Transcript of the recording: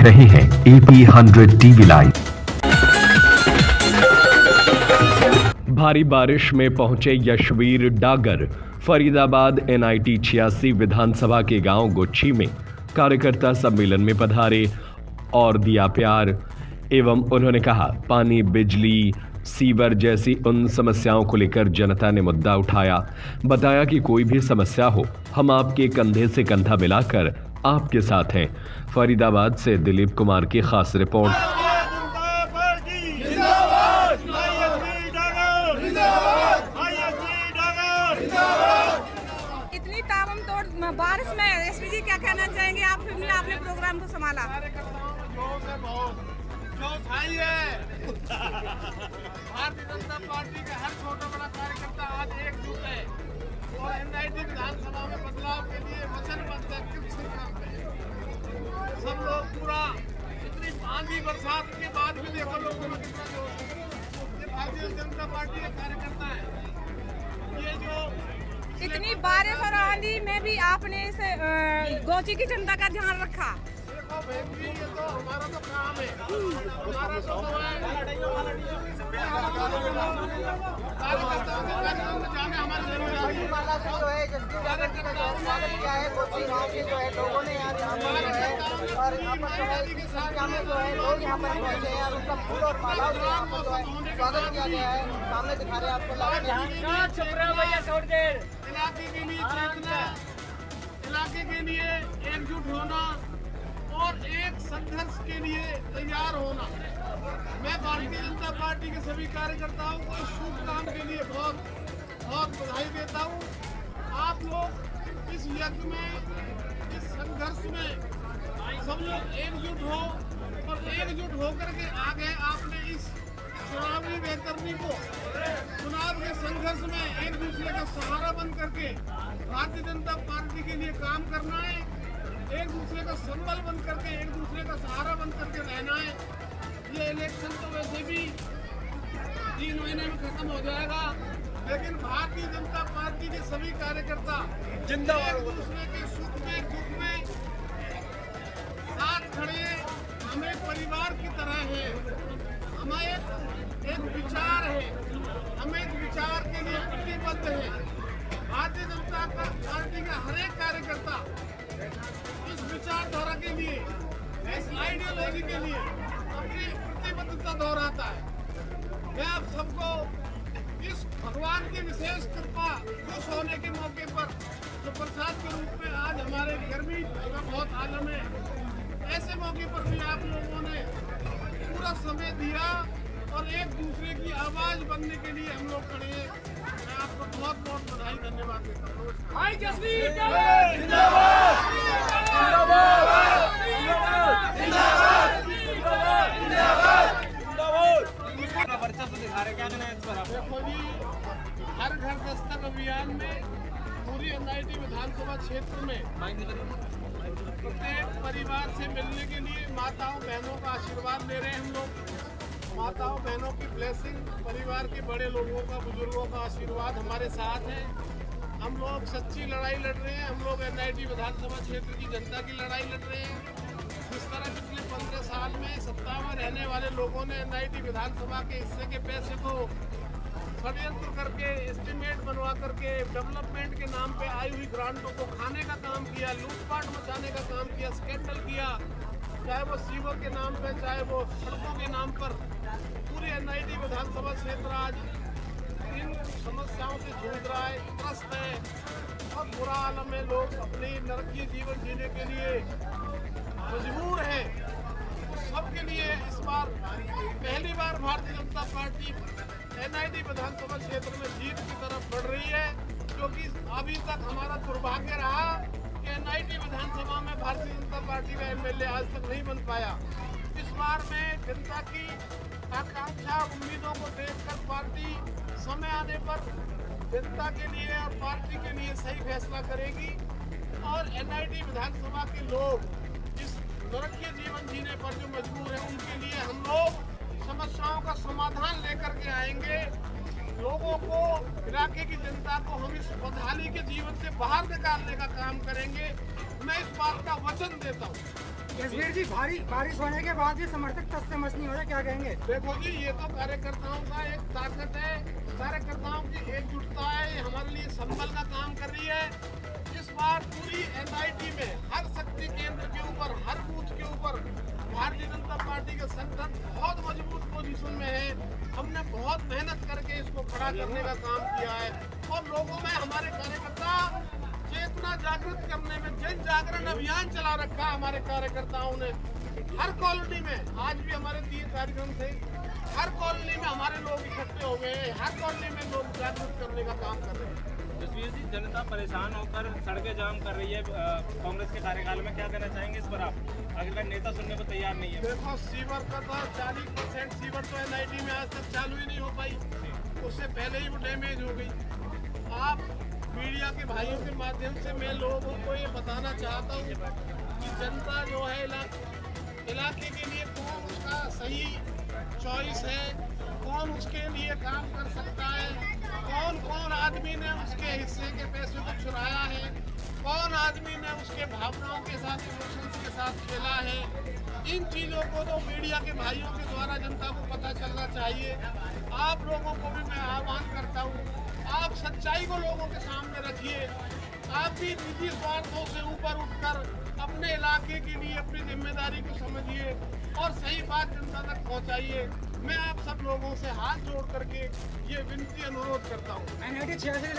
रहे हैं AP 100 TV live. भारी बारिश में पहुंचे यशवीर डागर। फरीदाबाद NIT 86 विधानसभा के गांव गुच्छी में कार्यकर्ता सम्मेलन में पधारे और दिया प्यार एवं उन्होंने कहा, पानी, बिजली, सीवर जैसी उन समस्याओं को लेकर जनता ने मुद्दा उठाया। बताया कि कोई भी समस्या हो, हम आपके कंधे से कंधा मिलाकर आपके साथ हैं। फरीदाबाद से दिलीप कुमार की खास रिपोर्ट। इतनी ताबड़तोड़ बारिश में एसपी जी क्या कहना चाहेंगे? आपने प्रोग्राम को संभाला। भारतीय जनता पार्टी के हर छोटा बड़ा कार्यकर्ता आज एकजुट है और NIT विधानसभा में बदलाव के लिए वचनबद्ध है। सब लोग पूरा इतनी आंधी बरसात के बाद भी देखो लोगों में कितना जोश है। ये भारतीय जनता पार्टी के कार्यकर्ता है। ये जो इतनी बारिश और आंधी में भी आपने इस गोची की जनता का ध्यान रखा। ये तो हमारा तो काम है। हमारा तो कार्यकर्ताओं के कार्यक्रम में जाने हमारी जिम्मेदारी है। जो है स्वागत किया है गोची गाँव के जो है लोगों ने यहाँ और यहाँ पर जो है इस संख्या में जो है लोग यहाँ पर पहुँचे हैं और उनका फूल और मालाओं से यहाँ पर जो है स्वागत किया गया है। सामने दिखा रहे हैं आपको इलाके के लिए एकजुट होना और एक संघर्ष के लिए तैयार होना। मैं भारतीय जनता पार्टी के सभी कार्यकर्ताओं को इस शुभ काम के लिए बहुत बहुत बधाई देता हूँ। आप लोग इस यज्ञ में, इस संघर्ष में सब लोग एकजुट हो और एकजुट होकर के आगे आपने इस चुनावी बेहतरनी को, चुनाव के संघर्ष में एक दूसरे का सहारा बन करके भारतीय जनता पार्टी के लिए काम करना है। एक दूसरे का संबल बन करके, एक दूसरे का सहारा बन करके रहना है। ये इलेक्शन तो वैसे भी 3 महीने में खत्म हो जाएगा, लेकिन भारतीय जनता पार्टी के सभी कार्यकर्ता जिंदाबाद एक दूसरे के सुख में दुख में साथ खड़े, हम एक परिवार की तरह हैं। हमें एक विचार है, हम एक विचार के लिए प्रतिबद्ध है। भारतीय जनता पार्टी का हर एक कार्यकर्ता इस विचारधारा के लिए, इस आइडियोलॉजी के लिए अपनी प्रतिबद्धता दोहराता है। मैं आप सबको इस भगवान की विशेष कृपा, खुश होने के मौके पर जो प्रसाद के रूप में आज हमारे गर्मी का बहुत आलम है, ऐसे मौके पर भी आप लोगों ने पूरा समय दिया और एक दूसरे की आवाज बनने के लिए हम लोग खड़े हैं। मैं आपको बहुत बहुत बधाई, धन्यवाद देता हूँ। देखो जी, हर घर दस्तक अभियान में पूरी NIT विधानसभा क्षेत्र में प्रत्येक परिवार से मिलने के लिए माताओं बहनों का आशीर्वाद ले रहे हैं हम लोग। माताओं बहनों की ब्लेसिंग, परिवार के बड़े लोगों का, बुजुर्गों का आशीर्वाद हमारे साथ है। हम लोग सच्ची लड़ाई लड़ रहे हैं। हम लोग NIT विधानसभा क्षेत्र की जनता की लड़ाई लड़ रहे हैं। जिस तरह पिछले 15 साल में सत्ता में रहने वाले लोगों ने NIT विधानसभा के हिस्से के पैसे को षड्यंत्र करके, एस्टीमेट बनवा करके, डेवलपमेंट के नाम पे आई हुई ग्रांटों को खाने का काम किया, लूटपाट मचाने का काम किया, स्कैंडल किया, चाहे वो सीवर के नाम पे, चाहे वो सड़कों के नाम पर। पूरी NIT विधानसभा क्षेत्र आज इन समस्याओं से जूझ रहा है, त्रस्त है, बहुत बुरा हालत में लोग अपनी नरकीय जीवन जीने के लिए मजबूर है। उस सब के लिए इस बार पहली बार भारतीय जनता पार्टी NIT विधानसभा क्षेत्र में जीत की तरफ बढ़ रही है, क्योंकि अभी तक हमारा दुर्भाग्य रहा कि NIT विधानसभा में भारतीय जनता पार्टी का MLA आज तक नहीं बन पाया। इस बार में जनता की आकांक्षा, उम्मीदों को देखकर पार्टी समय आने पर जनता के लिए और पार्टी के लिए सही फैसला करेगी और NIT विधानसभा के लोग इस नरकीय जीवन जीने पर जो मजबूर है, उनके लिए हम लोग समस्याओं का समाधान लेकर के आएंगे। लोगों को, इलाके की जनता को हम इस बदहाली के जीवन से बाहर निकालने का काम करेंगे। मैं इस बात का वचन देता हूँ। जसवीर जी, भारी बारिश होने के बाद भी समर्थक तस से मस नहीं हो रहे, क्या कहेंगे? देखो जी, ये तो कार्यकर्ताओं का एक ताकत है, कार्यकर्ताओं की एकजुटता है, ये हमारे लिए संबल का काम कर रही है। इस बार पूरी एनआईटी में हर शक्ति केंद्र के ऊपर, हर बूथ के ऊपर भारतीय जनता पार्टी के संगठन बहुत मजबूत पोजीशन में है। हमने बहुत मेहनत करके इसको खड़ा करने का काम किया है और लोगों में हमारे कार्यकर्ता चेतना जागृत करने में जन जागरण अभियान चला रखा है हमारे कार्यकर्ताओं ने। हर कॉलोनी में आज भी हमारे 3 कार्यक्रम थे, हर कॉलोनी में हमारे लोग इकट्ठे हो गए हैं, हर कॉलोनी में लोग जागरूक करने का काम कर रहे हैं। जसवीर जी, जनता परेशान होकर सड़कें जाम कर रही है कांग्रेस के कार्यकाल में, क्या कहना चाहेंगे इस पर आप? आखिरकार नेता सुनने को तैयार नहीं है। देखो, सीवर का तो 40% सीवर तो एनआईटी में आज तक चालू ही नहीं हो पाई, उससे पहले ही वो डैमेज हो गई। आप मीडिया के भाइयों के माध्यम से मैं लोगों को ये बताना चाहता हूँ कि जनता जो है इलाके के लिए कौन उसका सही चॉइस है, कौन उसके लिए काम कर सकता है, कौन कौन आदमी ने उसके हिस्से के पैसे को चुराया है, कौन आदमी ने उसके भावनाओं के साथ, इमोशंस के साथ खेला है। इन चीज़ों को तो मीडिया के भाइयों के द्वारा जनता को पता चलना चाहिए। आप लोगों को भी मैं आह्वान करता हूँ, आप सच्चाई को लोगों के सामने रखिए। आप भी निजी स्वार्थों से ऊपर उठकर अपने इलाके के लिए अपनी जिम्मेदारी को समझिए और सही बात जनता तक पहुँचाइए। मैं आप सब लोगों से हाथ जोड़ करके ये विनती अनुरोध करता हूँ। NIT 86